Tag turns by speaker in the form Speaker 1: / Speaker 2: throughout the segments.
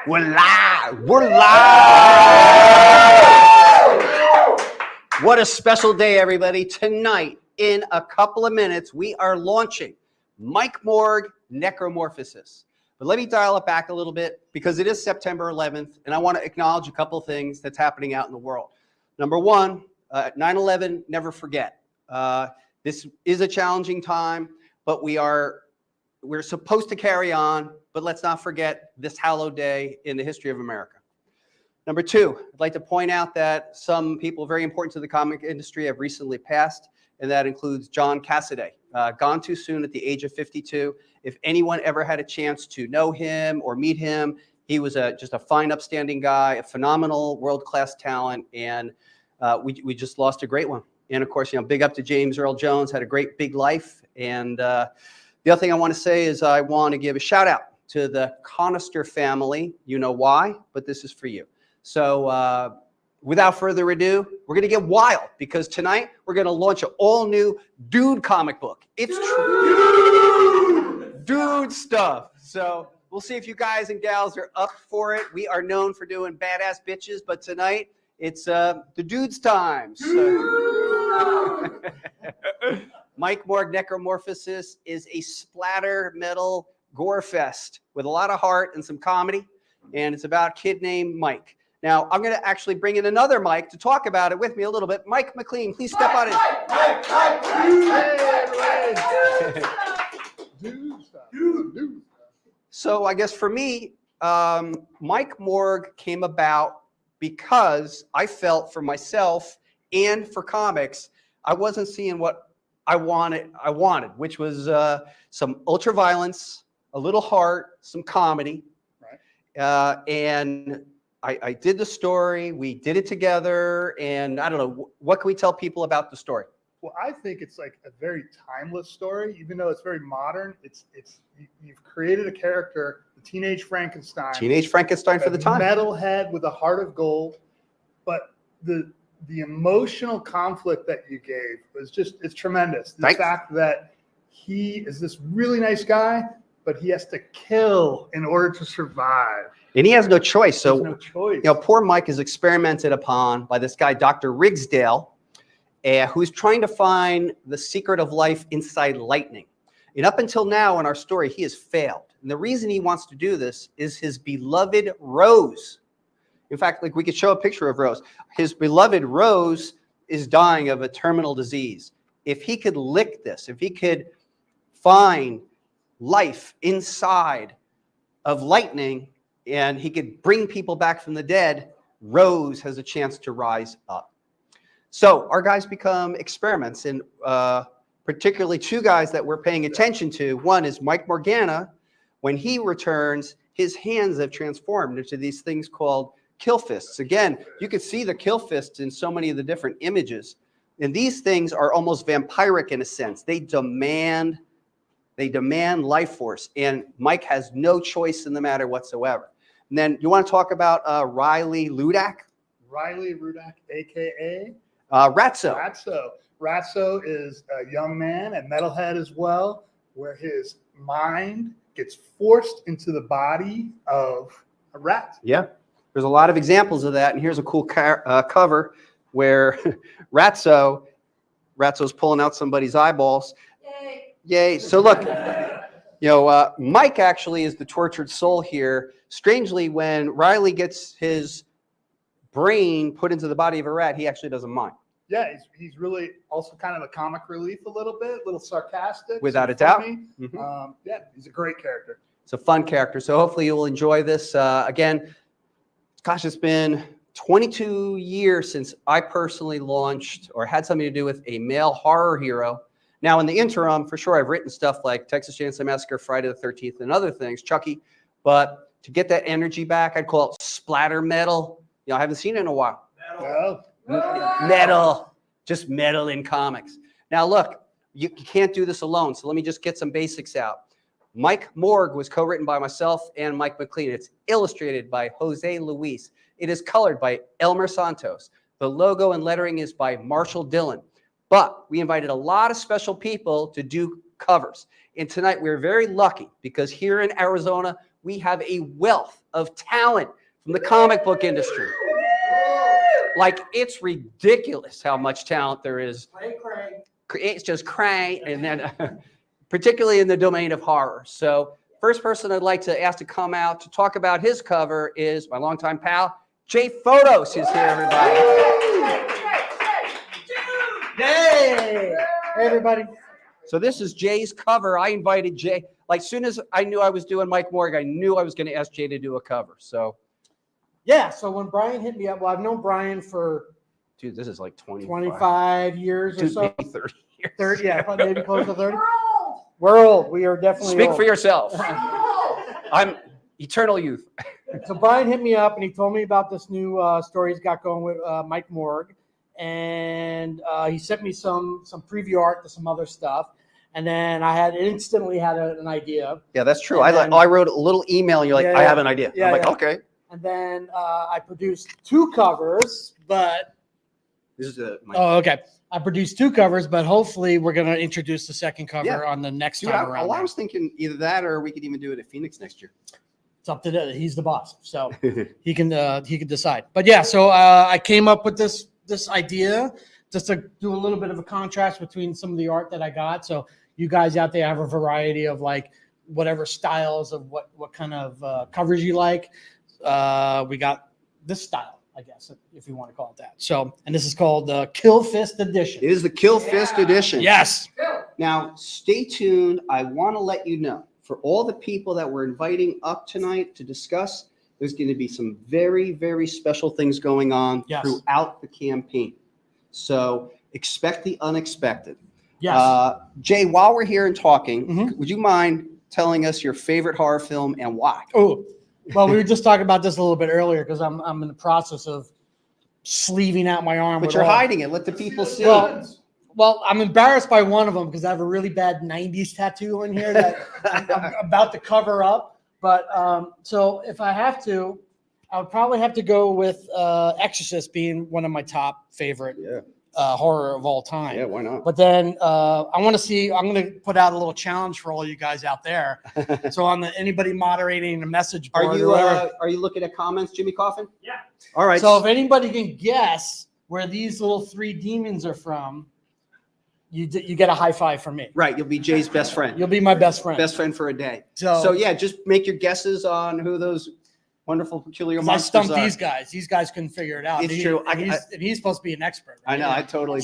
Speaker 1: We're live. We're live. What a special day, everybody. Tonight, in a couple of minutes, we are launching Mike Morgue Necromorphosis. But let me dial it back a little bit because it is September 11th, and I want to acknowledge a couple of things that's happening out in the world. Number one, 9/11, never forget. This is a challenging time, but we're supposed to carry on, but let's not forget this hallowed day in the history of America. Number two, I'd like to point out that some people very important to the comic industry have recently passed, and that includes John Cassaday, gone too soon at the age of 52. If anyone ever had a chance to know him or meet him, he was just a fine, upstanding guy, a phenomenal world-class talent, and we just lost a great one. And of course, big up to James Earl Jones, had a great big life. And the other thing I want to say is I want to give a shout out to the Conister family. You know why, but this is for you. So without further ado, we're going to get wild because tonight we're going to launch an all new dude comic book. It's dude stuff. So we'll see if you guys and gals are up for it. We are known for doing badass bitches, but tonight it's the dude's time. So Mike Morgue Necromorphosis is a splatter metal gore fest with a lot of heart and some comedy, and it's about a kid named Mike. Now, I'm going to actually bring in another Mike to talk about it with me a little bit. Mike McLean, please step on in. So I guess for me, Mike Morgue came about because I felt for myself and for comics, I wasn't seeing what I wanted, which was some ultra violence, a little heart, some comedy. Right. And I did the story, we did it together, and I don't know, what can we tell people about the story?
Speaker 2: Well, I think it's like a very timeless story, even though it's very modern. You've created a character, the teenage Frankenstein.
Speaker 1: Teenage Frankenstein for the time.
Speaker 2: Metalhead with a heart of gold, but the emotional conflict that you gave was it's tremendous. The fact that he is this really nice guy, but he has to kill in order to survive.
Speaker 1: And he has no choice. So,
Speaker 2: no choice.
Speaker 1: Poor Mike is experimented upon by this guy, Dr. Rigsdale, who's trying to find the secret of life inside lightning. And up until now in our story, he has failed. And the reason he wants to do this is his beloved Rose. In fact, we could show a picture of Rose. His beloved Rose is dying of a terminal disease. If he could lick this, if he could find life inside of lightning and he could bring people back from the dead, Rose has a chance to rise up. So our guys become experiments, and particularly two guys that we're paying attention to. One is Mike Morgana. When he returns, his hands have transformed into these things called kill fists. Again, you can see the kill fists in so many of the different images. And these things are almost vampiric in a sense. They demand life force. And Mike has no choice in the matter whatsoever. And then you want to talk about Riley Ludak?
Speaker 2: Riley Ludak, a.k.a.
Speaker 1: Ratso.
Speaker 2: Ratso is a young man at Metalhead as well, where his mind gets forced into the body of a rat.
Speaker 1: Yeah. There's a lot of examples of that, and here's a cool cover where Ratso's pulling out somebody's eyeballs. Yay. So look, Mike actually is the tortured soul here. Strangely, when Riley gets his brain put into the body of a rat, he actually doesn't mind.
Speaker 2: Yeah, he's really also kind of a comic relief a little bit, a little sarcastic.
Speaker 1: Without a doubt.
Speaker 2: Mm-hmm. Yeah, he's a great character.
Speaker 1: It's a fun character. So hopefully you will enjoy this. Again, gosh, it's been 22 years since I personally launched or had something to do with a male horror hero. Now, in the interim, for sure, I've written stuff like Texas Chainsaw Massacre, Friday the 13th, and other things, Chucky. But to get that energy back, I'd call it splatter metal. I haven't seen it in a while. Metal. Just metal in comics. Now, look, you can't do this alone. So let me just get some basics out. Mike Morgue was co-written by myself and Mike McLean. It's illustrated by Jose Luis. It is colored by Elmer Santos. The logo and lettering is by Marshall Dillon. But we invited a lot of special people to do covers. And tonight we're very lucky because here in Arizona, we have a wealth of talent from the comic book industry. Like, it's ridiculous how much talent there is. It's just cray, and then particularly in the domain of horror. So first person I'd like to ask to come out to talk about his cover is my longtime pal, Jay Photos is here, everybody.
Speaker 3: Hey, everybody.
Speaker 1: So this is Jay's cover. I invited Jay. Like, as soon as I knew I was doing Mike Morgue, I knew I was going to ask Jay to do a cover.
Speaker 3: Yeah, so when Brian hit me up, well, I've known Brian for
Speaker 1: Dude, this is like
Speaker 3: 25 years or so.
Speaker 1: Maybe 30 years.
Speaker 3: 30, yeah, maybe close to 30. We're old. We are definitely
Speaker 1: Speak
Speaker 3: old.
Speaker 1: for yourself. I'm eternal youth.
Speaker 3: So Brian hit me up and he told me about this new story he's got going with Mike Morgue, and he sent me some preview art to some other stuff, and then I instantly had an idea.
Speaker 1: Yeah, that's true.
Speaker 3: And
Speaker 1: I wrote a little email, and you're like,
Speaker 3: Yeah,
Speaker 1: I
Speaker 3: yeah.
Speaker 1: have an idea.
Speaker 3: Yeah,
Speaker 1: I'm like,
Speaker 3: yeah.
Speaker 1: okay.
Speaker 3: And then I produced 2 covers, but
Speaker 1: This is
Speaker 3: okay. I produced 2 covers, but hopefully we're going to introduce the second cover on the next
Speaker 1: Dude,
Speaker 3: time around.
Speaker 1: I was thinking either that or we could even do it at Phoenix next year.
Speaker 3: It's up to he's the boss, so he can decide. But yeah, so I came up with this idea just to do a little bit of a contrast between some of the art that I got. So you guys out there have a variety of like whatever styles of what kind of covers you like. We got this style, I guess, if you want to call it that. So, and this is called the Kill Fist Edition.
Speaker 1: It is the Kill Fist edition.
Speaker 3: Yes.
Speaker 1: Now, stay tuned. I want to let you know, for all the people that we're inviting up tonight to discuss, there's going to be some very, very special things going on throughout the campaign. So expect the unexpected.
Speaker 3: Yes.
Speaker 1: Jay, while we're here and talking, would you mind telling us your favorite horror film and why?
Speaker 3: Oh, well, we were just talking about this a little bit earlier because I'm in the process of sleeving out my arm.
Speaker 1: But you're hiding it. Let the people see.
Speaker 3: Well, I'm embarrassed by one of them because I have a really bad 90s tattoo in here that I'm about to cover up. But so if I have to, I would probably have to go with Exorcist being one of my top favorite horror of all time.
Speaker 1: Yeah, why not?
Speaker 3: But then I want to see, I'm going to put out a little challenge for all you guys out there. So on anybody moderating the message board
Speaker 1: Are you looking at comments, Jimmy Coffin?
Speaker 3: Yeah.
Speaker 1: All right.
Speaker 3: So if anybody can guess where these little 3 demons are from, you get a high five from me.
Speaker 1: Right. You'll be Jay's best friend.
Speaker 3: You'll be my best friend.
Speaker 1: Best friend for a day.
Speaker 3: So
Speaker 1: yeah, just make your guesses on who those wonderful, peculiar monsters
Speaker 3: I stumped
Speaker 1: are.
Speaker 3: these guys. These guys couldn't figure it out.
Speaker 1: It's true.
Speaker 3: And he's supposed to be an expert. Right?
Speaker 1: I know. I totally.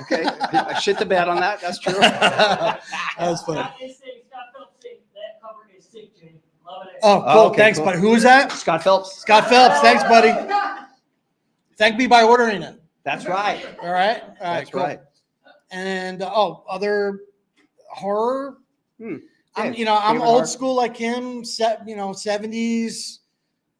Speaker 1: Okay. I shit the bed on that. That's true.
Speaker 3: That was funny.
Speaker 4: That cover is sick, Jay. Love it.
Speaker 3: Oh, cool.
Speaker 1: Okay,
Speaker 3: Thanks,
Speaker 1: cool.
Speaker 3: buddy. Who is that?
Speaker 1: Scott Phelps.
Speaker 3: Scott Phelps. Thanks, buddy. Thank me by ordering it.
Speaker 1: That's right.
Speaker 3: All right.
Speaker 1: That's
Speaker 3: cool.
Speaker 1: right.
Speaker 3: And other horror.
Speaker 1: Yeah,
Speaker 3: I'm
Speaker 1: favorite
Speaker 3: old
Speaker 1: horror.
Speaker 3: school like him. 70s.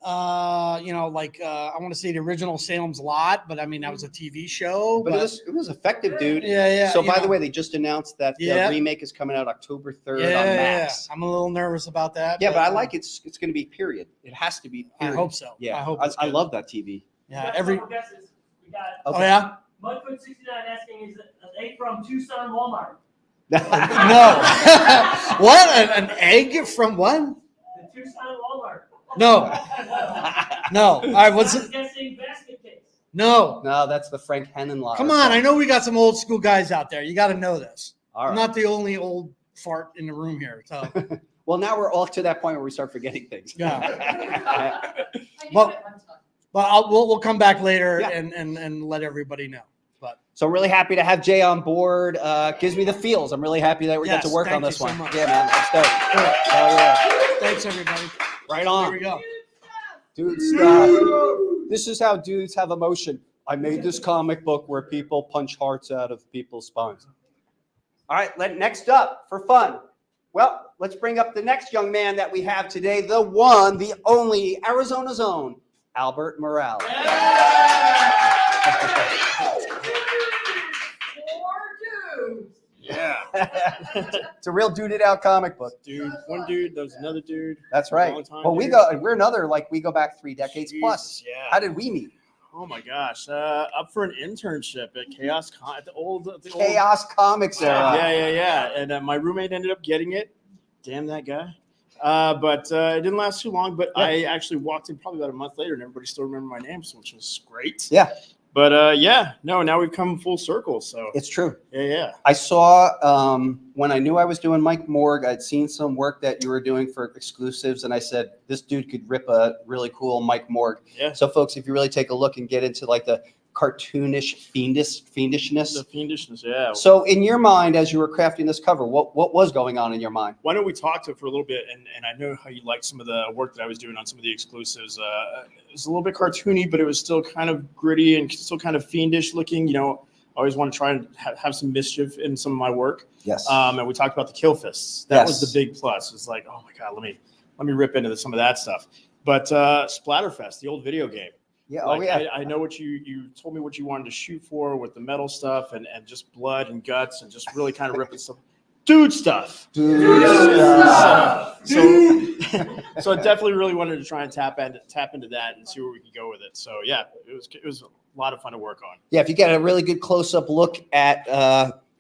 Speaker 3: I want to say the original Salem's Lot, but I mean that was a TV show.
Speaker 1: But it was effective, dude.
Speaker 3: Yeah.
Speaker 1: So by the way, they just announced that the
Speaker 3: Yeah.
Speaker 1: remake is coming out October 3rd on
Speaker 3: yeah,
Speaker 1: Max.
Speaker 3: I'm a little nervous about that.
Speaker 1: Yeah, but I like it's going to be period. It has to be.
Speaker 3: I
Speaker 1: Period.
Speaker 3: hope so.
Speaker 1: Yeah,
Speaker 3: I hope.
Speaker 1: I love that TV.
Speaker 3: Yeah.
Speaker 4: We got guesses. We got
Speaker 3: Oh yeah.
Speaker 4: Mudfoot69 asking, is they from Tucson Walmart?
Speaker 3: No. What? An egg from what?
Speaker 4: The Tucson Walmart.
Speaker 3: No. No. All right. What's
Speaker 4: I was
Speaker 3: it?
Speaker 4: guessing basket case.
Speaker 3: No.
Speaker 1: No, that's the Frank Henenlotter.
Speaker 3: Come on. I know we got some old school guys out there. You got to know this.
Speaker 1: All
Speaker 3: I'm
Speaker 1: right.
Speaker 3: not the only old fart in the room here. So
Speaker 1: Well, now we're all to that point where we start forgetting things.
Speaker 3: yeah. But we'll come back later
Speaker 1: Yeah.
Speaker 3: and let everybody know. But
Speaker 1: So I'm really happy to have Jay on board. Gives me the feels. I'm really happy that we get
Speaker 3: Yes,
Speaker 1: to work on
Speaker 3: thank you
Speaker 1: this
Speaker 3: so
Speaker 1: one.
Speaker 3: much.
Speaker 1: Yeah, man. Let's go.
Speaker 3: Cool.
Speaker 1: Hell yeah.
Speaker 3: Thanks everybody.
Speaker 1: Right
Speaker 3: Here
Speaker 1: on.
Speaker 3: we go.
Speaker 1: Dude, stop. This is how dudes have emotion. I made this comic book where people punch hearts out of people's spines. All right, next up for fun. Well, let's bring up the next young man that we have today, the one, the only, Arizona's own, Albert Morales.
Speaker 5: Yeah,
Speaker 1: It's a real duded out comic book.
Speaker 5: dude. One dude, there's another dude.
Speaker 1: That's right.
Speaker 5: Long time,
Speaker 1: Well,
Speaker 5: dude.
Speaker 1: we're another, we go back 3 decades plus.
Speaker 5: Jesus, yeah.
Speaker 1: How did we meet?
Speaker 5: Oh my gosh. Up for an internship at at the old
Speaker 1: Chaos Comics era.
Speaker 5: Yeah. And my roommate ended up getting it. Damn that guy. But it didn't last too long. But I actually walked in probably about a month later, and everybody still remembered my name, which was great.
Speaker 1: Yeah.
Speaker 5: But now we've come full circle. So
Speaker 1: It's true.
Speaker 5: Yeah.
Speaker 1: I saw when I knew I was doing Mike Morgue, I'd seen some work that you were doing for exclusives, and I said, this dude could rip a really cool Mike Morgue.
Speaker 5: Yeah.
Speaker 1: So, folks, if you really take a look and get into like the cartoonish fiendishness.
Speaker 5: The fiendishness, yeah.
Speaker 1: So, in your mind, as you were crafting this cover, what was going on in your mind?
Speaker 5: Why don't we talk to it for a little bit? And I know how you liked some of the work that I was doing on some of the exclusives. It was a little bit cartoony, but it was still kind of gritty and still kind of fiendish looking. You know, I always want to try and have some mischief in some of my work.
Speaker 1: Yes.
Speaker 5: And we talked about the kill fists. That was the big plus. It's like, oh my God, let me rip into some of that stuff. But Splatterfest, the old video game.
Speaker 1: Yeah.
Speaker 5: Like,
Speaker 1: Oh, yeah.
Speaker 5: I know what you told me what you wanted to shoot for with the metal stuff and just blood and guts and just really kind of ripping some dude stuff.
Speaker 1: Dude stuff.
Speaker 5: So I definitely really wanted to try and tap into that and see where we could go with it. So yeah, it was a lot of fun to work on.
Speaker 1: Yeah, if you get a really good close-up look at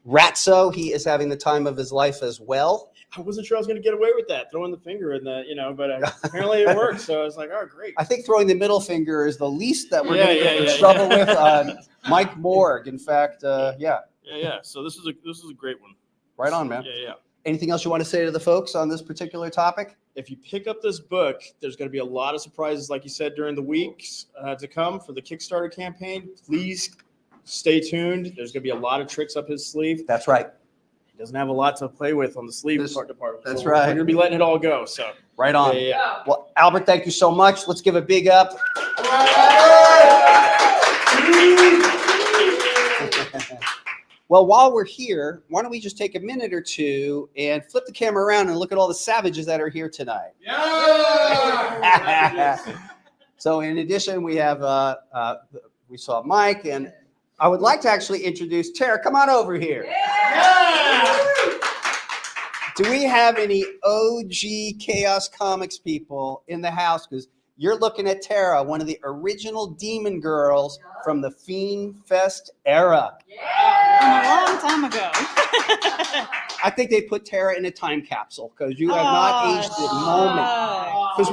Speaker 1: Ratso, he is having the time of his life as well.
Speaker 5: I wasn't sure I was going to get away with that, throwing the finger in the, but apparently it worked. So I was like, oh, great.
Speaker 1: I think throwing the middle finger is the least that we're going to get in trouble with on Mike Morgue. In fact, yeah.
Speaker 5: So this is a great one.
Speaker 1: Right on, man.
Speaker 5: Yeah.
Speaker 1: Anything else you want to say to the folks on this particular topic?
Speaker 5: If you pick up this book, there's going to be a lot of surprises, like you said, during the weeks to come for the Kickstarter campaign. Please stay tuned. There's going to be a lot of tricks up his sleeve.
Speaker 1: That's right.
Speaker 5: He doesn't have a lot to play with on the sleeve department.
Speaker 1: That's
Speaker 5: so
Speaker 1: right.
Speaker 5: We're going to be letting it all go. So
Speaker 1: right on.
Speaker 5: Yeah.
Speaker 1: Well, Albert, thank you so much. Let's give a big up. Well, while we're here, why don't we just take a minute or two and flip the camera around and look at all the savages that are here tonight. Yeah! So in addition, we have, we saw Mike, and I would like to actually introduce Tara. Come on over here. Yeah! Do we have any OG Chaos Comics people in the house? Because you're looking at Tara, one of the original Demon Girls from the Fiend Fest era.
Speaker 6: From a long time ago.
Speaker 1: I think they put Tara in a time capsule because you have not aged a moment. Because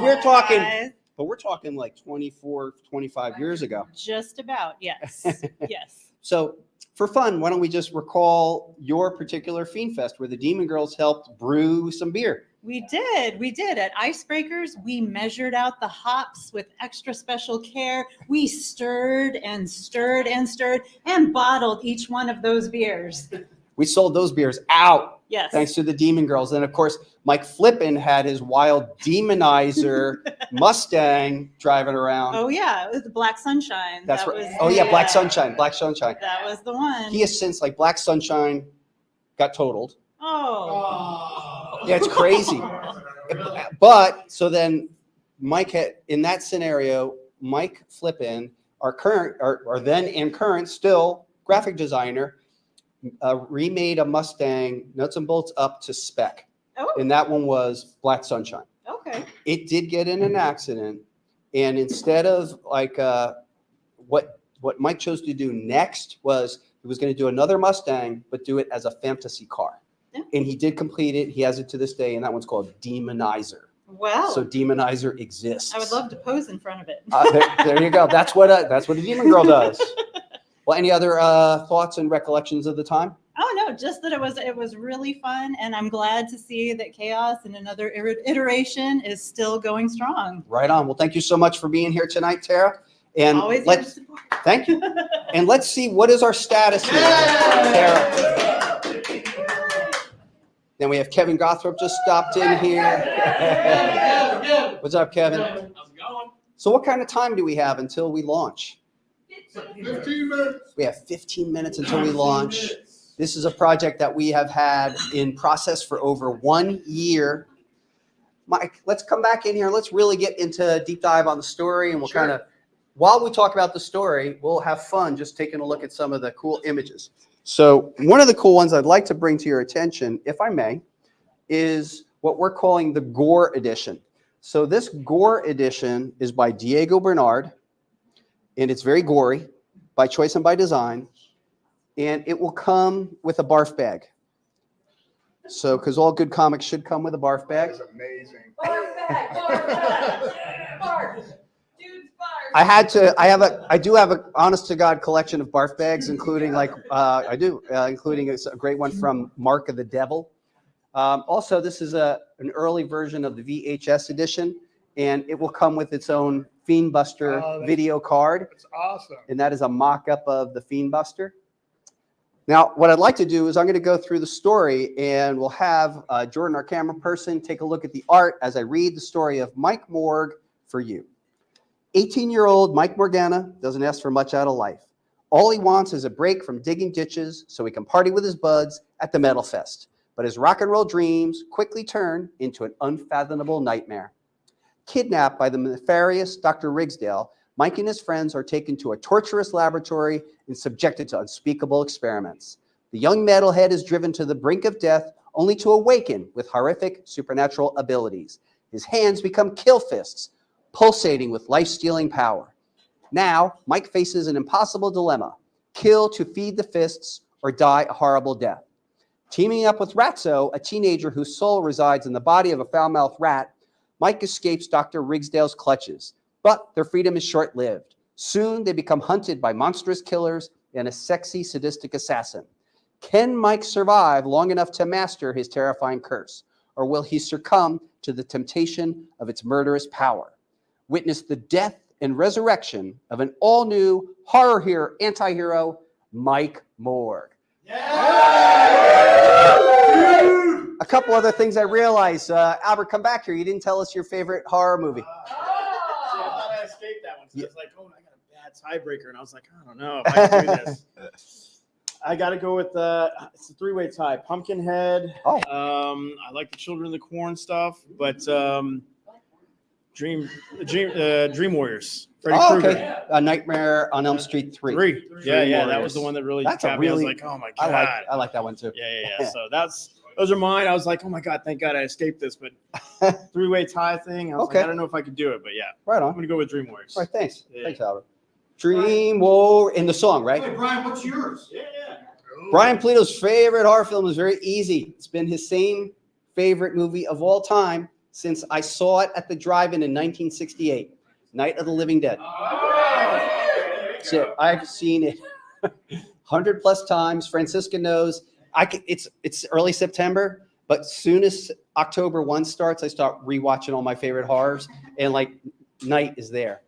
Speaker 1: we're talking like 24, 25 years ago.
Speaker 6: Just about, yes. Yes.
Speaker 1: So for fun, why don't we just recall your particular Fiend Fest where the Demon Girls helped brew some beer?
Speaker 6: We did. At Icebreakers, we measured out the hops with extra special care. We stirred and stirred and stirred and bottled each one of those beers.
Speaker 1: We sold those beers out.
Speaker 6: Yes.
Speaker 1: Thanks to the Demon Girls. And of course, Mike Flippin had his wild demonizer Mustang driving around.
Speaker 6: Oh, yeah. It was the Black Sunshine.
Speaker 1: That's right. Oh, yeah. Black Sunshine. Black Sunshine.
Speaker 6: That was the one.
Speaker 1: He has since, like, Black Sunshine got totaled.
Speaker 6: Oh.
Speaker 1: Yeah, it's crazy. But so then Mike had, in that scenario, Mike Flippin, our then and current still graphic designer, remade a Mustang nuts and bolts up to spec.
Speaker 6: Oh.
Speaker 1: And that one was Black Sunshine.
Speaker 6: Okay.
Speaker 1: It did get in an accident, and instead of like what Mike chose to do next was he was going to do another Mustang, but do it as a fantasy car. Yeah. And he did complete it. He has it to this day, and that one's called Demonizer.
Speaker 6: Wow.
Speaker 1: So Demonizer exists.
Speaker 6: I would love to pose in front of it.
Speaker 1: There you go. That's what a Demon Girl does. Well, any other thoughts and recollections of the time?
Speaker 6: Oh no, just that it was really fun, and I'm glad to see that Chaos in another iteration is still going strong.
Speaker 1: Right on. Well, thank you so much for being here tonight, Tara. And
Speaker 6: always
Speaker 1: thank you. And let's see what is our status here, Tara. Then we have Kevin Gothrop just stopped in here. What's up, Kevin?
Speaker 4: How's it going?
Speaker 1: So what kind of time do we have until we launch?
Speaker 2: 15 minutes.
Speaker 1: We have 15 minutes until we launch. This is a project that we have had in process for over 1 year. Mike, let's come back in here. Let's really get into a deep dive on the story, and we'll kind of, while we talk about the story, we'll have fun just taking a look at some of the cool images. So one of the cool ones I'd like to bring to your attention, if I may, is what we're calling the Gore Edition. So this Gore Edition is by Diego Bernard, and it's very gory, by choice and by design, and it will come with a barf bag. So, because all good comics should come with a barf
Speaker 2: That
Speaker 1: bag.
Speaker 2: is amazing.
Speaker 1: I do have a honest to God collection of barf bags, including including a great one from Mark of the Devil. Also, this is an early version of the VHS edition, and it will come with its own Fiendbuster video card.
Speaker 2: That's awesome.
Speaker 1: And that is a mock-up of the Fiendbuster. Now, what I'd like to do is I'm going to go through the story, and we'll have Jordan, our camera person, take a look at the art as I read the story of Mike Morgue for you. 18-year-old Mike Morgana doesn't ask for much out of life. All he wants is a break from digging ditches so he can party with his buds at the Metal Fest. But his rock and roll dreams quickly turn into an unfathomable nightmare. Kidnapped by the nefarious Dr. Rigsdale, Mike and his friends are taken to a torturous laboratory and subjected to unspeakable experiments. The young metalhead is driven to the brink of death only to awaken with horrific supernatural abilities. His hands become kill fists, pulsating with life-stealing power. Now, Mike faces an impossible dilemma: kill to feed the fists or die a horrible death. Teaming up with Ratso, a teenager whose soul resides in the body of a foul-mouthed rat, Mike escapes Dr. Rigsdale's clutches, but their freedom is short-lived. Soon, they become hunted by monstrous killers and a sexy, sadistic assassin. Can Mike survive long enough to master his terrifying curse, or will he succumb to the temptation of its murderous power? Witness the death and resurrection of an all-new horror hero, anti-hero, Mike Morgue. A couple other things I realized. Albert, come back here. You didn't tell us your favorite horror movie.
Speaker 5: I thought I escaped that one. So I was like, oh, I got a bad tiebreaker. And I was like, I don't know if I can do this. I got to go with it's a three-way tie. Pumpkinhead.
Speaker 1: Oh.
Speaker 5: I like the Children of the Corn stuff, but Dream Warriors. Freddy Krueger.
Speaker 1: Okay. A Nightmare on Elm Street 3.
Speaker 5: Yeah, that was the one that really got me. I was like, oh my God.
Speaker 1: I like that one too.
Speaker 5: Yeah. So those are mine. I was like, oh my God, thank God I escaped this. But three-way tie thing, I was like, I don't know if I could do it, but yeah.
Speaker 1: Right on.
Speaker 5: I'm gonna go with Dream Warriors.
Speaker 1: All right, thanks.
Speaker 5: Yeah.
Speaker 1: Thanks, Albert. Dream War in the song, right?
Speaker 7: Hey, Brian, what's yours?
Speaker 5: Yeah.
Speaker 1: Brian Pulido's favorite horror film is very easy. It's been his same favorite movie of all time since I saw it at the drive-in 1968, Night of the Living Dead. So I've seen it 100 plus times. Francisca knows. It's early September, but soon as October 1 starts, I start rewatching all my favorite horrors, and like Night is there.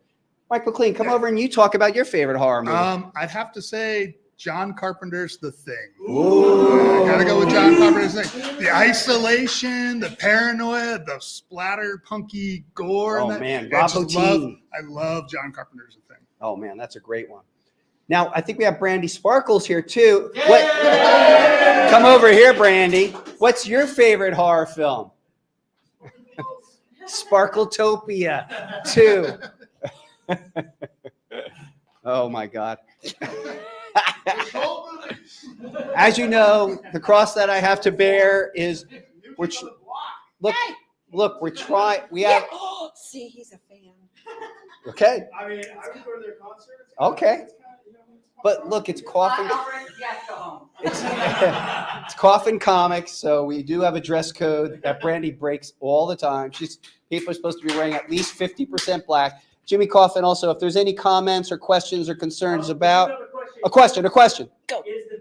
Speaker 1: Mike McLean, come over and you talk about your favorite horror movie.
Speaker 2: I'd have to say John Carpenter's The Thing.
Speaker 1: Ooh.
Speaker 2: I gotta go with John Carpenter's The Thing. The isolation, the paranoia, the splatter, punky gore.
Speaker 1: Oh, man. Rob Bottin.
Speaker 2: I love John Carpenter's The Thing.
Speaker 1: Oh man, that's a great one. Now I think we have Brandy Sparkles here too. Come over here, Brandy. What's your favorite horror film? Sparkletopia 2. Oh my God. As you know, the cross that I have to bear is which look, we have
Speaker 8: see, he's a fan.
Speaker 1: okay.
Speaker 5: I mean, I would go to their concerts.
Speaker 1: Okay. But look, it's Coffin. It's Coffin Comics, so we do have a dress code that Brandy breaks all the time. People are supposed to be wearing at least 50% black. Jimmy Coffin, also, if there's any comments or questions or concerns about a question.
Speaker 4: Is the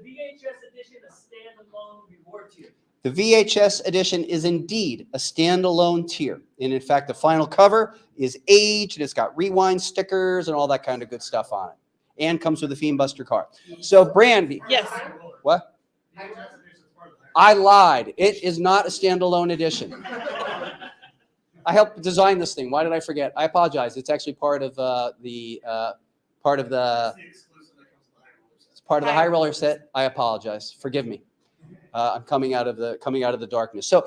Speaker 4: VHS edition a standalone reward tier?
Speaker 1: The VHS edition is indeed a standalone tier. And in fact, the final cover is aged and it's got rewind stickers and all that kind of good stuff on it. And comes with a Fiendbuster card. So, Brandy.
Speaker 8: Yes.
Speaker 1: What? I lied. It is not a standalone edition. I helped design this thing. Why did I forget? I apologize. It's actually part of the High Roller set. I apologize. Forgive me. I'm coming out of the darkness. So,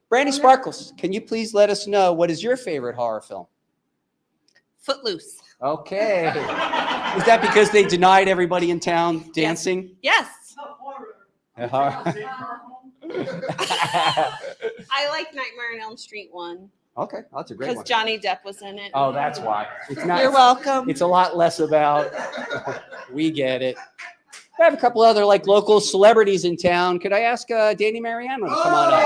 Speaker 1: Brandy Sparkles, can you please let us know what is your favorite horror film?
Speaker 8: Footloose.
Speaker 1: Okay. Is that because they denied everybody in town dancing?
Speaker 8: Yes.
Speaker 6: I like Nightmare on Elm Street 1
Speaker 1: Okay, that's a great
Speaker 6: because
Speaker 1: one.
Speaker 6: Johnny Depp was in it.
Speaker 1: Oh, that's why. It's not.
Speaker 8: You're welcome.
Speaker 1: It's a lot less about. We get it. I have a couple other like local celebrities in town. Could I ask Danny Mariano to come on up?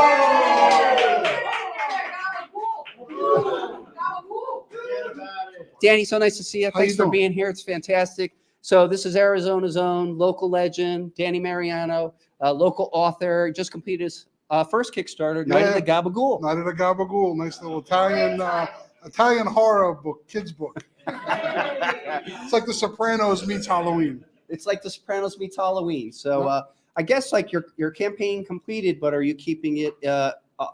Speaker 1: Danny, so nice to see you.
Speaker 7: How
Speaker 1: Thanks
Speaker 7: you
Speaker 1: for
Speaker 7: doing?
Speaker 1: being here. It's fantastic. So this is Arizona's own local legend, Danny Mariano, local author. Just completed his first Kickstarter, Night of the Gabagool.
Speaker 7: Night of the Gabagool, nice little Italian horror book, kids book. It's like The Sopranos meets Halloween.
Speaker 1: It's like The Sopranos meets Halloween. So I guess like your campaign completed, but are you keeping it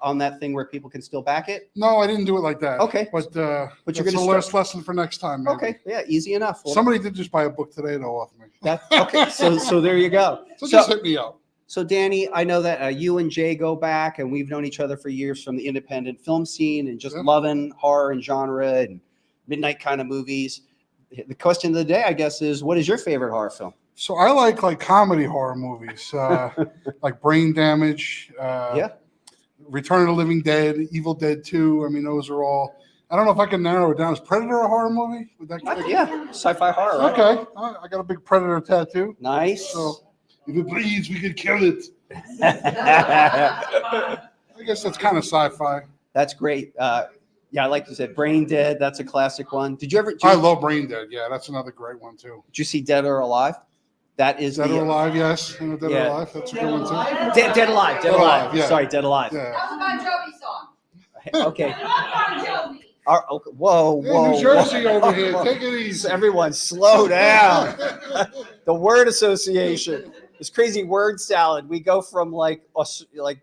Speaker 1: on that thing where people can still back it?
Speaker 7: No, I didn't do it like that.
Speaker 1: Okay.
Speaker 7: But
Speaker 1: you're
Speaker 7: that's
Speaker 1: gonna
Speaker 7: the
Speaker 1: start-
Speaker 7: last lesson for next time. Maybe.
Speaker 1: Okay, yeah, easy enough. Well,
Speaker 7: Somebody did just buy a book today though off me.
Speaker 1: okay, so there you go.
Speaker 7: So just hit me up.
Speaker 1: So Danny, I know that you and Jay go back, and we've known each other for years from the independent film scene and just loving horror and genre and midnight kind of movies. The question of the day, I guess, is what is your favorite horror film?
Speaker 7: So I like comedy horror movies, like Brain Damage, Return of the Living Dead, Evil Dead 2. I mean, those are all. I don't know if I can narrow it down. Is Predator a horror movie? Would that
Speaker 1: Yeah, sci-fi horror. Right?
Speaker 7: Okay, I got a big Predator tattoo.
Speaker 1: Nice.
Speaker 7: So if it bleeds, we could kill it. I guess that's kind of sci-fi.
Speaker 1: That's great. Yeah, like you said, Brain Dead. That's a classic one. Did you ever?
Speaker 7: I love Brain Dead. Yeah, that's another great one too.
Speaker 1: Did you see Dead or Alive? That is
Speaker 7: Dead or Alive, yes. You know, Dead or Alive, that's a good one too.
Speaker 1: Dead Alive. Dead Alive.
Speaker 7: Yeah.
Speaker 1: Sorry, Dead Alive.
Speaker 7: Yeah.
Speaker 9: That was a Bon Jovi song.
Speaker 1: Okay.
Speaker 9: Bon Jovi.
Speaker 1: Okay. Whoa,
Speaker 7: Hey,
Speaker 1: whoa.
Speaker 7: New Jersey
Speaker 1: whoa.
Speaker 7: over here. Take it easy.
Speaker 1: Everyone, slow down. The word association. This crazy word salad. We go from like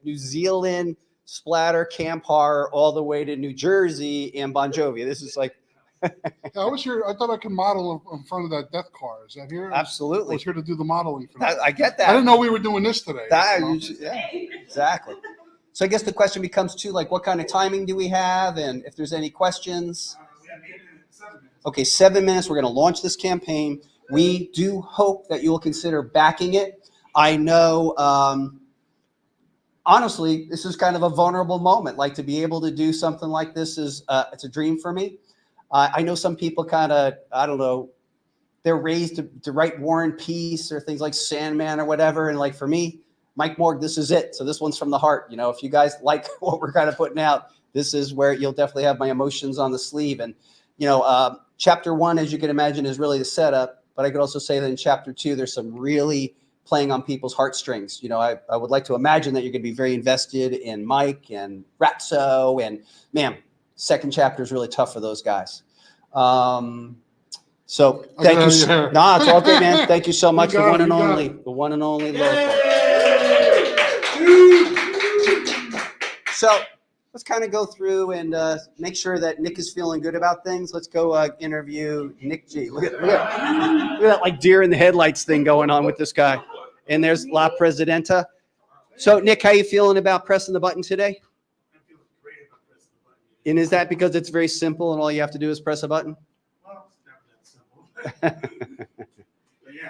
Speaker 1: New Zealand splatter camp horror all the way to New Jersey and Bon Jovi. This is like.
Speaker 7: I was here. I thought I could model in front of that death car. Is that here? I
Speaker 1: Absolutely.
Speaker 7: was here to do the modeling for that.
Speaker 1: I get that.
Speaker 7: I didn't know we were doing this today.
Speaker 1: Yeah, exactly. So I guess the question becomes too, like, what kind of timing do we have, and if there's any questions. Okay, 7 minutes. We're going to launch this campaign. We do hope that you will consider backing it. I know, honestly, this is kind of a vulnerable moment. Like to be able to do something like this is it's a dream for me. I know some people kind of, I don't know, they're raised to write War and Peace or things like Sandman or whatever. And like for me, Mike Morgue, this is it. So this one's from the heart. You know, if you guys like what we're kind of putting out, this is where you'll definitely have my emotions on the sleeve. And, you know, chapter 1, as you can imagine, is really the setup. But I could also say that in chapter 2, there's some really playing on people's heartstrings. You know, I would like to imagine that you're going to be very invested in Mike and Ratso. And, man, second chapter is really tough for those guys. So thank you. Nah, it's all good, man. Thank you so much. The one and only local. So let's kind of go through and make sure that Nick is feeling good about things. Let's go interview Nick G. Look at that like deer in the headlights thing going on with this guy. And there's La Presidenta. So Nick, how you feeling about pressing the button today?
Speaker 10: I'm feeling great about pressing the button.
Speaker 1: And is that because it's very simple and all you have to do is press a button?
Speaker 10: Well, it's never that simple. But yeah,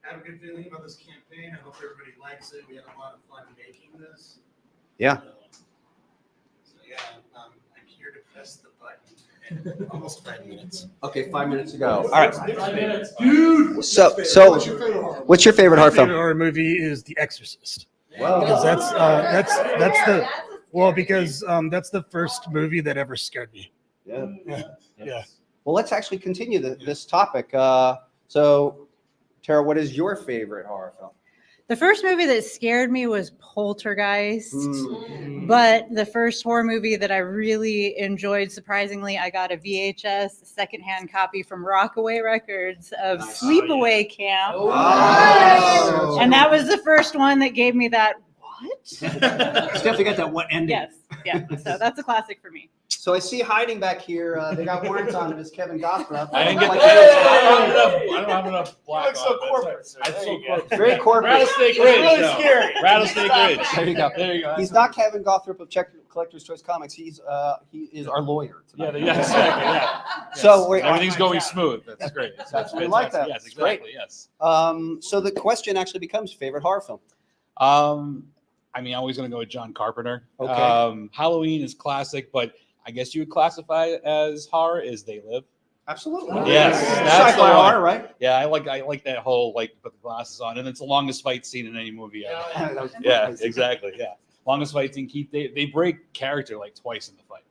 Speaker 10: I have a good feeling about this campaign. I hope everybody likes it. We had a lot of fun making this.
Speaker 1: Yeah.
Speaker 10: So yeah, I'm here to press the button in almost 5 minutes.
Speaker 1: Okay, 5 minutes ago. All right.
Speaker 4: 5 minutes.
Speaker 10: Dude!
Speaker 1: So what's your favorite horror film?
Speaker 11: horror movie is The Exorcist.
Speaker 1: Wow.
Speaker 11: Because that's the first movie that ever scared me.
Speaker 1: Yeah.
Speaker 11: Yeah.
Speaker 1: Well, let's actually continue this topic. So, Tara, what is your favorite horror film?
Speaker 6: The first movie that scared me was Poltergeist.
Speaker 1: Mm.
Speaker 6: But the first horror movie that I really enjoyed, surprisingly, I got a VHS secondhand copy from Rockaway Records of Sleepaway Camp.
Speaker 1: Oh.
Speaker 6: And that was the first one that gave me that, what?
Speaker 1: It's definitely got that what ending.
Speaker 6: Yes, yeah. So that's a classic for me.
Speaker 1: So I see hiding back here. They got warrants on him. Is Kevin Gothrop.
Speaker 12: I didn't get
Speaker 1: Like-
Speaker 12: I don't have enough black.
Speaker 10: You look so corporate, sir.
Speaker 12: I'm
Speaker 10: There
Speaker 12: so
Speaker 10: you go.
Speaker 12: corporate.
Speaker 1: Very corporate.
Speaker 12: Rattlesnake
Speaker 10: It's
Speaker 12: Ridge.
Speaker 10: really
Speaker 12: though.
Speaker 10: scary.
Speaker 12: Rattlesnake Ridge.
Speaker 1: There you go.
Speaker 12: There you go.
Speaker 1: He's not Kevin Gothrop of Collector's Choice Comics. He is our lawyer
Speaker 12: Yeah,
Speaker 1: tonight.
Speaker 12: yeah, exactly. Yeah.
Speaker 1: So
Speaker 12: Everything's going smooth. That's great. That's
Speaker 1: We like that.
Speaker 12: Yes,
Speaker 1: It's great.
Speaker 12: exactly. Yes.
Speaker 1: So the question actually becomes favorite horror film.
Speaker 12: I mean, I'm always going to go with John Carpenter.
Speaker 1: Okay.
Speaker 12: Halloween is classic, but I guess you would classify it as horror. Is They Live?
Speaker 1: Absolutely.
Speaker 12: Yes, that's the
Speaker 1: Sci-fi
Speaker 12: one.
Speaker 1: horror, right?
Speaker 12: Yeah, I like that whole put the glasses on, and it's the longest fight scene in any movie ever.
Speaker 1: That was
Speaker 12: Yeah,
Speaker 1: crazy.
Speaker 12: exactly. Yeah, longest fight scene. They break character like twice in the fight.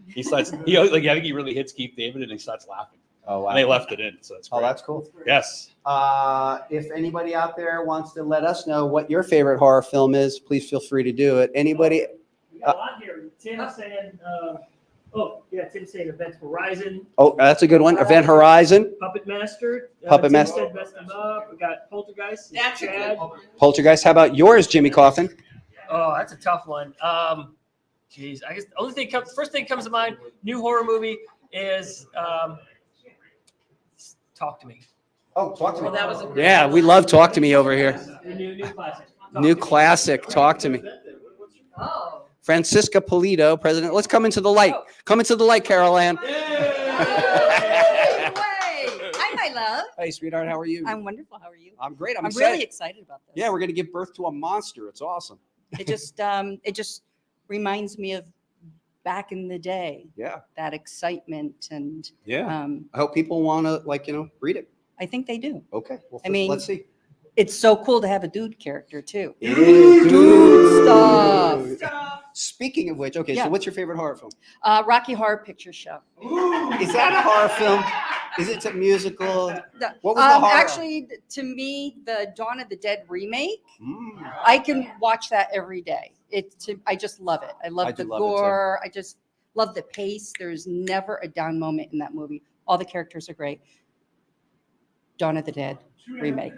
Speaker 12: He starts. I think he really hits Keith David, and he starts laughing.
Speaker 1: Oh wow.
Speaker 12: And they left it in, so it's great.
Speaker 1: Oh, that's cool.
Speaker 12: Yes.
Speaker 1: If anybody out there wants to let us know what your favorite horror film is, please feel free to do it. Anybody?
Speaker 4: We got a lot here. Tim's saying, Tim's saying Event Horizon,
Speaker 1: Oh, that's a good one. Event Horizon,
Speaker 4: Puppet Master.
Speaker 1: Puppet
Speaker 4: Tim
Speaker 1: Master.
Speaker 4: said Best Em Up. We got Poltergeist.
Speaker 8: That's a good
Speaker 4: Chad.
Speaker 8: one.
Speaker 1: Poltergeist. How about yours, Jimmy Coffin?
Speaker 4: Oh, that's a tough one. Geez, I guess the only thing first thing comes to mind, new horror movie is Talk to Me.
Speaker 1: Oh, Talk to Me.
Speaker 8: Well, that was a
Speaker 1: Yeah, we love Talk to Me over here.
Speaker 4: The new classic.
Speaker 1: New classic, Talk to Me.
Speaker 8: Oh.
Speaker 1: Francisca Pulido, president. Let's come into the light. Come into the light, Carol Ann.
Speaker 8: Hi, my love.
Speaker 1: Hey, sweetheart, how are you?
Speaker 8: I'm wonderful. How are you?
Speaker 1: I'm great. I'm
Speaker 8: really excited about this.
Speaker 1: Yeah, we're going to give birth to a monster. It's awesome.
Speaker 8: It just reminds me of back in the day.
Speaker 1: Yeah.
Speaker 8: That excitement and
Speaker 1: Yeah. I hope people want to read it.
Speaker 8: I think they do.
Speaker 1: Okay. Well,
Speaker 8: I mean,
Speaker 1: let's see.
Speaker 8: It's so cool to have a dude character too.
Speaker 1: It is
Speaker 8: Dude stuff.
Speaker 1: Speaking of which, okay,
Speaker 8: Yeah.
Speaker 1: so what's your favorite horror film?
Speaker 8: Rocky Horror Picture Show.
Speaker 1: Is that a horror film? Is it a musical? What was the horror?
Speaker 8: Actually, to me, the Dawn of the Dead remake,
Speaker 1: Mm.
Speaker 8: I can watch that every day. I just love it. I love the
Speaker 1: do love it, too.
Speaker 8: gore. I just love the pace. There's never a down moment in that movie. All the characters are great. Dawn of the Dead remake.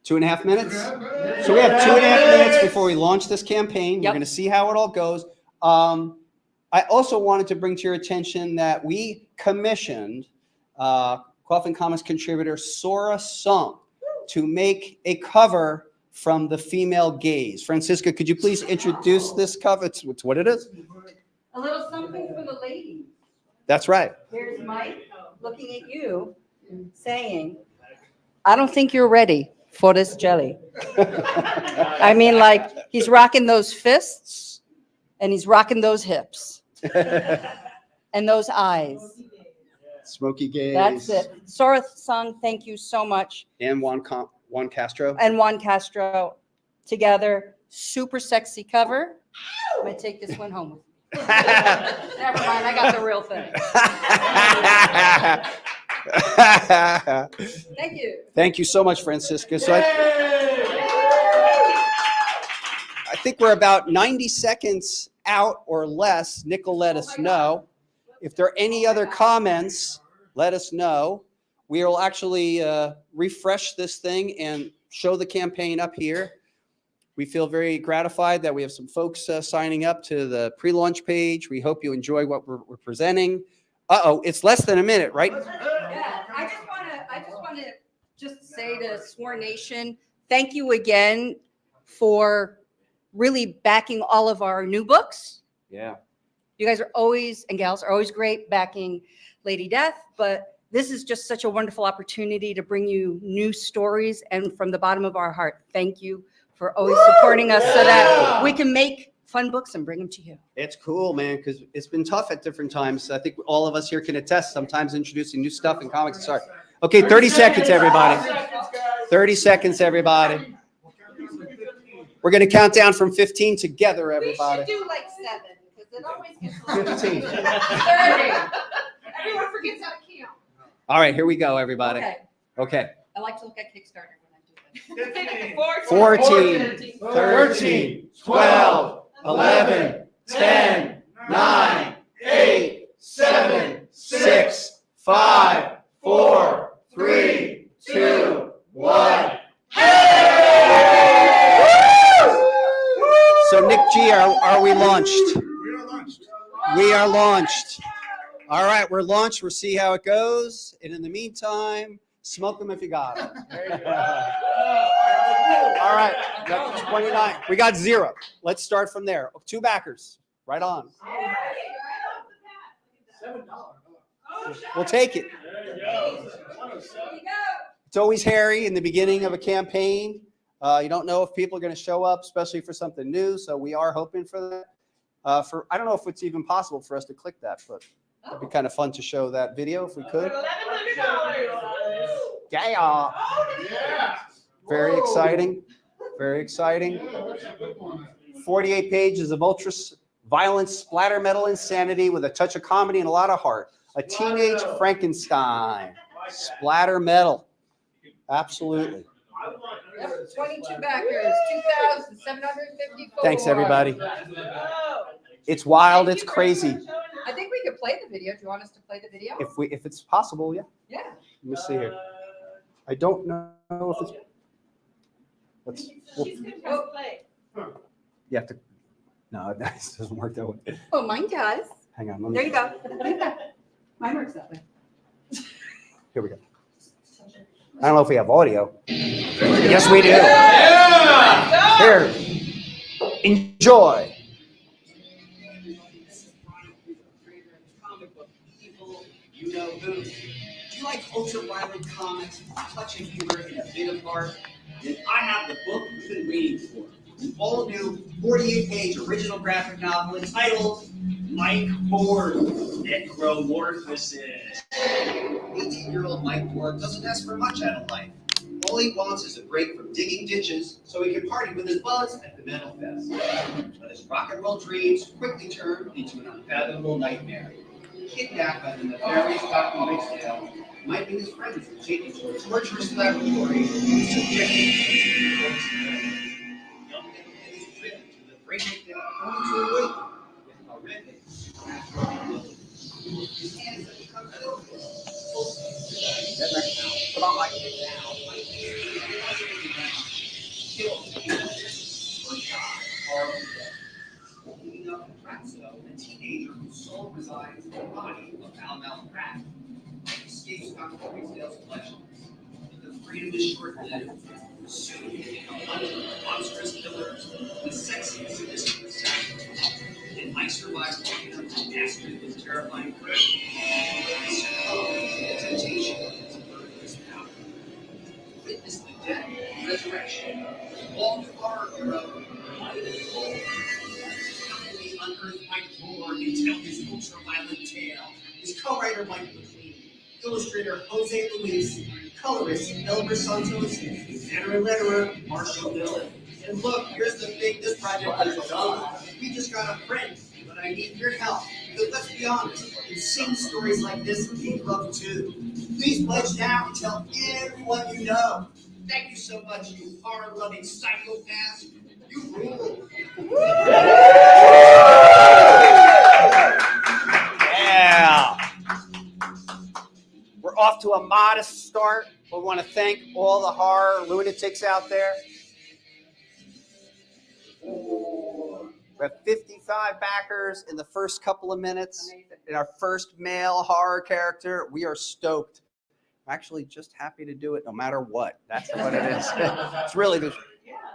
Speaker 1: 2.5 minutes. So we have 2.5 minutes before we launch this campaign. We're
Speaker 8: Yep.
Speaker 1: going to see how it all goes. I also wanted to bring to your attention that we commissioned Coffin Comics contributor Sora Sung to make a cover from the female gaze. Francisca, could you please introduce this cover? It's what it is.
Speaker 8: A little something for the ladies.
Speaker 1: That's right.
Speaker 8: Here's Mike looking at you saying, I don't think you're ready for this jelly. I mean, like, he's rocking those fists and he's rocking those hips and those eyes.
Speaker 1: Smoky gaze.
Speaker 8: That's it. Sora Sung, thank you so much.
Speaker 1: And Juan Castro.
Speaker 8: And Juan Castro together. Super sexy cover. I'm going to take this one home with me. Never mind, I got the real thing. Thank you.
Speaker 1: Thank you so much, Francisca. So I think we're about 90 seconds out or less. Nick will let us know. If there are any other comments, let us know. We will actually refresh this thing and show the campaign up here. We feel very gratified that we have some folks signing up to the pre-launch page. We hope you enjoy what we're presenting. Uh-oh, it's less than a minute, right?
Speaker 8: Yeah, I just want to say to Sworn Nation, thank you again for really backing all of our new books.
Speaker 1: Yeah.
Speaker 8: You guys are always, and gals are always great backing Lady Death, but this is just such a wonderful opportunity to bring you new stories. And from the bottom of our heart, thank you for always supporting us so that we can make fun books and bring them to you.
Speaker 1: It's cool, man, because it's been tough at different times. I think all of us here can attest. Sometimes introducing new stuff in comics is hard. Okay, 30 seconds, everybody. 30 seconds, everybody. We're going to count down from 15 together, everybody.
Speaker 8: We should do like 7, because it always gets
Speaker 1: 15.
Speaker 8: 30.
Speaker 9: Everyone forgets how to count.
Speaker 1: All right, here we go, everybody. Okay.
Speaker 8: I like to look at Kickstarter when I do it.
Speaker 1: 14, 13, 12, 11, 10, 9, 8, 7, 6, 5, 4, 3, 2, 1. So Nick G, are we launched? We are launched. All right, we're launched. We'll see how it goes. And in the meantime, smoke them if you got them. All right, we got 29. We got 0. Let's start from there. 2 backers. Right on. We'll take it. It's always hairy in the beginning of a campaign. You don't know if people are going to show up, especially for something new. So we are hoping for that. I don't know if it's even possible for us to click that, but It'd be kind of fun to show that video if we could.
Speaker 9: $1,100.
Speaker 1: Yeah. Very exciting. Very exciting. 48 pages of ultra violent splatter metal insanity with a touch of comedy and a lot of heart. A teenage Frankenstein. Splatter metal. Absolutely.
Speaker 9: 22 backers, 2,754.
Speaker 1: Thanks, everybody. It's wild. It's crazy.
Speaker 9: I think we could play the video. Do you want us to play the video?
Speaker 1: If it's possible, yeah.
Speaker 9: Yeah.
Speaker 1: Let me see here. I don't know if it's.
Speaker 9: She's going to play.
Speaker 1: You have to. No, it doesn't work that way.
Speaker 9: Oh, mine does.
Speaker 1: Hang on.
Speaker 9: There you go. Mine works that way.
Speaker 1: Here we go. I don't know if we have audio. Yes, we do.
Speaker 9: Yeah!
Speaker 1: Here. Enjoy.
Speaker 13: You know who? Do you like ultra-violent comics, touching humor, and a bit of art? Then I have the book you've been waiting for. An all-new 48-page original graphic novel entitled Mike Morgue, Necromorphosis. 18-year-old Mike Morgue doesn't ask for much out of life. All he wants is a break from digging ditches so he can party with his buds at the Metal Fest. But his rock and roll dreams quickly turn into an unfathomable nightmare. Kidnapped by the nefarious Coffin Comics, Mike and his friends are taken to a torturous laboratory and subjected to young men is driven to the brink of death, only to awake with horrific natural abilities. His hands have become filled with come on, Mike. Killed or die horrible death. Waking up in Ratso, a teenager whose soul resides in the body of foul-mouthed rat. Escapes Coffin Comics' collections. But the freedom is short-lived. Soon he becomes monstrous killers with sexy, sadistic assassins. And Mike survives long enough to master his terrifying prey. He succumbs to the temptation of his murderous power. Witness the death and resurrection of all horror hero, Mike Morgue. Unearth Mike Morgue and tell his ultra-violent tale. His co-writer Mike McLean, illustrator Jose Luis, colorist Elmer Santos, veteran letterer Marshall Dillon. And look, here's the thing this project has done. We just got a print, but I need your help. Because let's be honest, insane stories like this need love too. Please pledge now and tell everyone you know. Thank you so much, you horror-loving psychopaths. You rule.
Speaker 1: Yeah. We're off to a modest start. We want to thank all the horror lunatics out there. We have 55 backers in the first couple of minutes. In our first male horror character, we are stoked. I'm actually just happy to do it no matter what. That's what it is. It's really the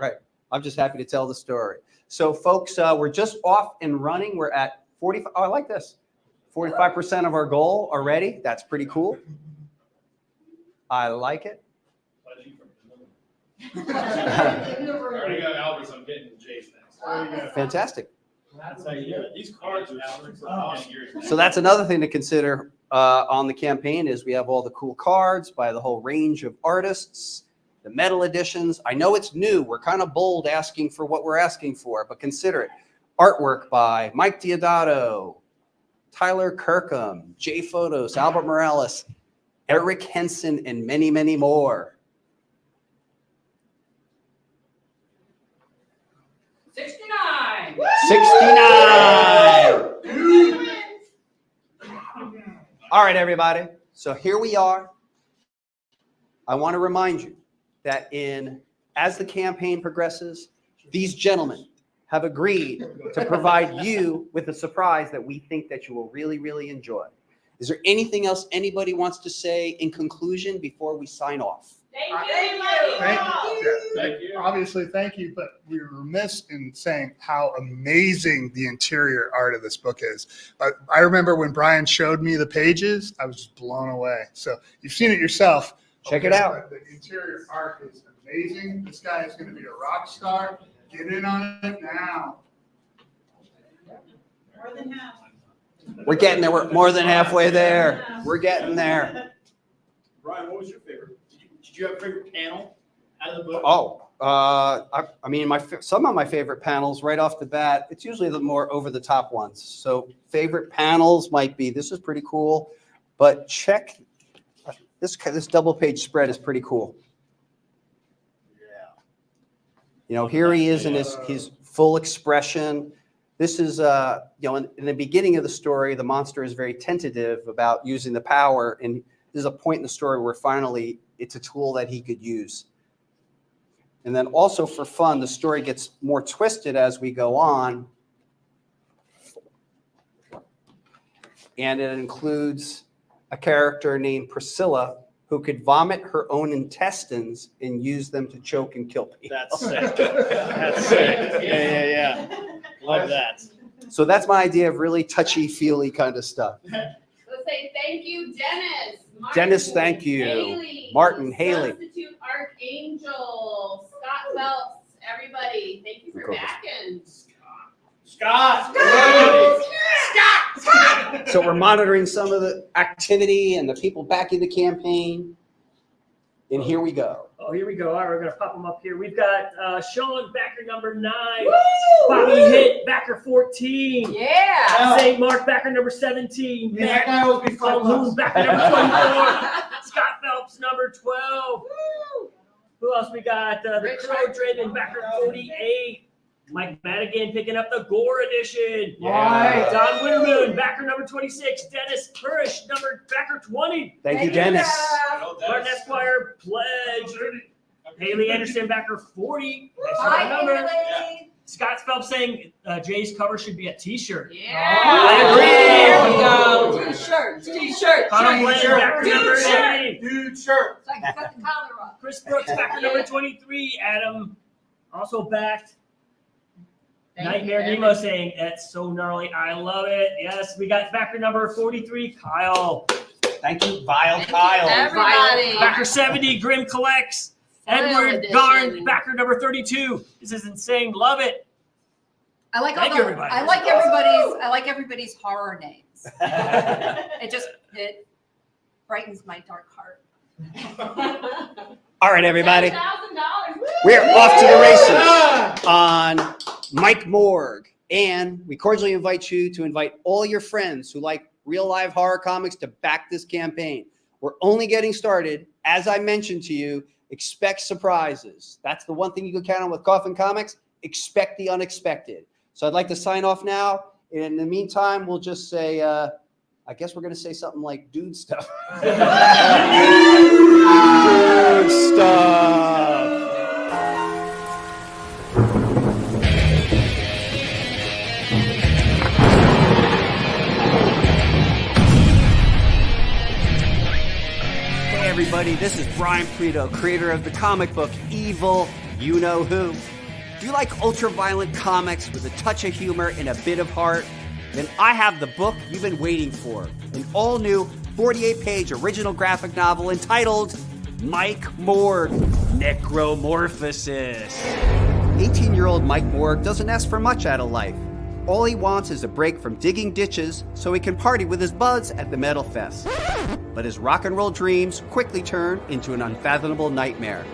Speaker 1: right. I'm just happy to tell the story. So, folks, we're just off and running. We're at 45. Oh, I like this. 45% of our goal already. That's pretty cool. I like it.
Speaker 12: I already got Albert's. I'm getting Jay's next.
Speaker 1: Fantastic.
Speaker 12: That's how you do it. These cards are
Speaker 1: So that's another thing to consider on the campaign is we have all the cool cards by the whole range of artists, the metal editions. I know it's new. We're kind of bold asking for what we're asking for, but consider it. Artwork by Mike Diodato, Tyler Kirkham, Jay Photos, Albert Morales, Eric Henson, and many, many more.
Speaker 9: 69.
Speaker 1: 69. All right, everybody. So here we are. I want to remind you that as the campaign progresses, these gentlemen have agreed to provide you with a surprise that we think that you will really, really enjoy. Is there anything else anybody wants to say in conclusion before we sign off?
Speaker 2: Thank you. Obviously, thank you, but we were remiss in saying how amazing the interior art of this book is. I remember when Brian showed me the pages, I was just blown away. So you've seen it yourself.
Speaker 1: Check it out.
Speaker 2: The interior art is amazing. This guy is going to be a rock star. Get in on it now.
Speaker 6: More than half.
Speaker 1: We're getting there. We're more than halfway there. We're getting there.
Speaker 5: Brian, what was your favorite? Did you have a favorite panel out of the book?
Speaker 1: Oh, I mean, some of my favorite panels right off the bat, it's usually the more over-the-top ones. So favorite panels might be, this is pretty cool, but check, this double-page spread is pretty cool.
Speaker 5: Yeah.
Speaker 1: You know, here he is in his full expression. This is, you know, in the beginning of the story, the monster is very tentative about using the power, and there's a point in the story where finally it's a tool that he could use. And then also for fun, the story gets more twisted as we go on. And it includes a character named Priscilla who could vomit her own intestines and use them to choke and kill people.
Speaker 5: That's sick. That's sick. Yeah. Love that.
Speaker 1: So that's my idea of really touchy-feely kind of stuff.
Speaker 9: Let's say thank you, Dennis. Martin,
Speaker 1: Dennis, thank you.
Speaker 9: Haley,
Speaker 1: Martin, Haley.
Speaker 9: Substitute Archangel, Scott Phelps, everybody. Thank you for backing.
Speaker 5: Scott!
Speaker 1: So we're monitoring some of the activity and the people backing the campaign. And here we go.
Speaker 4: Oh, here we go. All right, we're going to pop them up here. We've got Sean, backer number 9.
Speaker 9: Woo!
Speaker 4: Bobby Hitt, backer 14.
Speaker 9: Yeah.
Speaker 4: St. Mark, backer number 17.
Speaker 5: Yeah, that guy will be
Speaker 4: Calhoun, backer number 24. Scott Phelps, number 12.
Speaker 9: Woo!
Speaker 4: Who else we got? The
Speaker 9: Rich
Speaker 4: Crow Draven, backer 48. Mike Madigan picking up the Gore edition.
Speaker 1: Yeah.
Speaker 4: Don Wintermoon, backer number 26. Dennis Purish, backer 20.
Speaker 1: Thank you, Dennis.
Speaker 4: Martin Esquire, pledge. Haley Anderson, backer 40. Nice
Speaker 9: Hi,
Speaker 4: number.
Speaker 9: Haley.
Speaker 4: Scott Phelps saying Jay's cover should be a t-shirt.
Speaker 9: Yeah.
Speaker 4: I agree.
Speaker 9: There we go. T-shirt. T-shirt.
Speaker 4: Connor Blaine, backer number
Speaker 9: T-shirt.
Speaker 4: 80.
Speaker 5: Dude, shirt.
Speaker 9: So I can cut the collar off.
Speaker 4: Chris Brooks, backer number 23. Adam, also backed.
Speaker 9: Thank
Speaker 4: Nightmare
Speaker 9: you,
Speaker 4: Nemo saying, that's so gnarly. I love it. Yes, we got backer number 43, Kyle.
Speaker 1: Thank you, Vile Kyle.
Speaker 9: Everybody.
Speaker 4: Backer 70, Grim Collects. Edward
Speaker 9: edition.
Speaker 4: Garn, backer number 32. This is insane. Love it.
Speaker 9: I like
Speaker 4: Thank
Speaker 9: all
Speaker 4: you,
Speaker 9: the,
Speaker 4: everybody.
Speaker 9: I like everybody's horror names. It brightens my dark heart.
Speaker 1: All right, everybody.
Speaker 9: $10,000.
Speaker 1: We're off to the races on Mike Morgue. And we cordially invite you to invite all your friends who like real live horror comics to back this campaign. We're only getting started. As I mentioned to you, expect surprises. That's the one thing you can count on with Coffin Comics. Expect the unexpected. So I'd like to sign off now. In the meantime, we'll just say, I guess we're going to say something like dude stuff. Dude stuff. Hey everybody, this is Brian.pulido, creator of the comic book Evil You Know Who. Do you like ultra-violent comics with a touch of humor and a bit of heart? Then I have the book you've been waiting for, an all-new 48-page original graphic novel entitled Mike Morgue, Necromorphosis. 18-year-old Mike Morgue doesn't ask for much out of life. All he wants is a break from digging ditches so he can party with his buds at the Metal Fest. But his rock and roll dreams quickly turn into an unfathomable nightmare.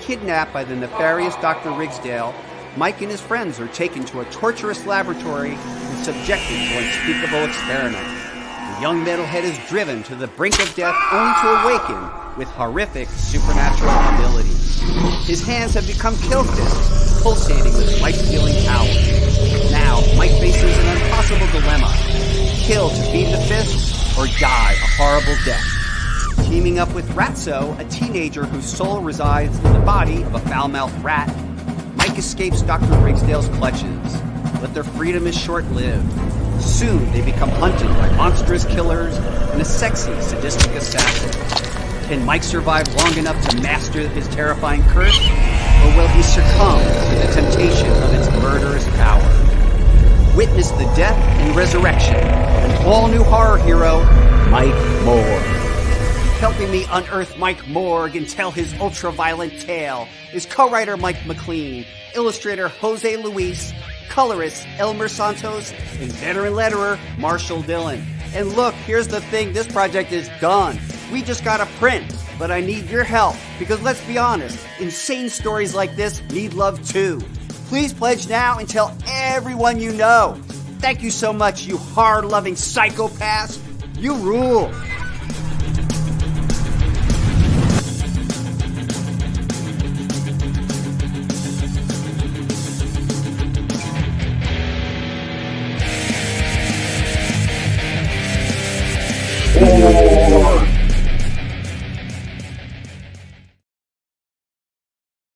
Speaker 1: Kidnapped by the nefarious Dr. Rigsdale, Mike and his friends are taken to a torturous laboratory and subjected to unspeakable experiments. The young metalhead is driven to the brink of death only to awaken with horrific supernatural abilities. His hands have become kill fists, pulsating with life-stealing power. Now, Mike faces an impossible dilemma: kill to feed the fists or die a horrible death. Teaming up with Ratso, a teenager whose soul resides in the body of a foul-mouthed rat, Mike escapes Dr. Rigsdale's clutches, but their freedom is short-lived. Soon, they become hunted by monstrous killers and a sexy, sadistic assassin. Can Mike survive long enough to master his terrifying curse, or will he succumb to the temptation of its murderous power? Witness the death and resurrection of an all-new horror hero, Mike Morgue. Helping me unearth Mike Morgue and tell his ultra-violent tale is co-writer Mike McLean, illustrator Jose Luis, colorist Elmer Santos, and veteran letterer Marshall Dillon. And look, here's the thing, this project is done. We just got to print, but I need your help because let's be honest, insane stories like this need love too. Please pledge now and tell everyone you know. Thank you so much, you hard-loving psychopaths. You rule.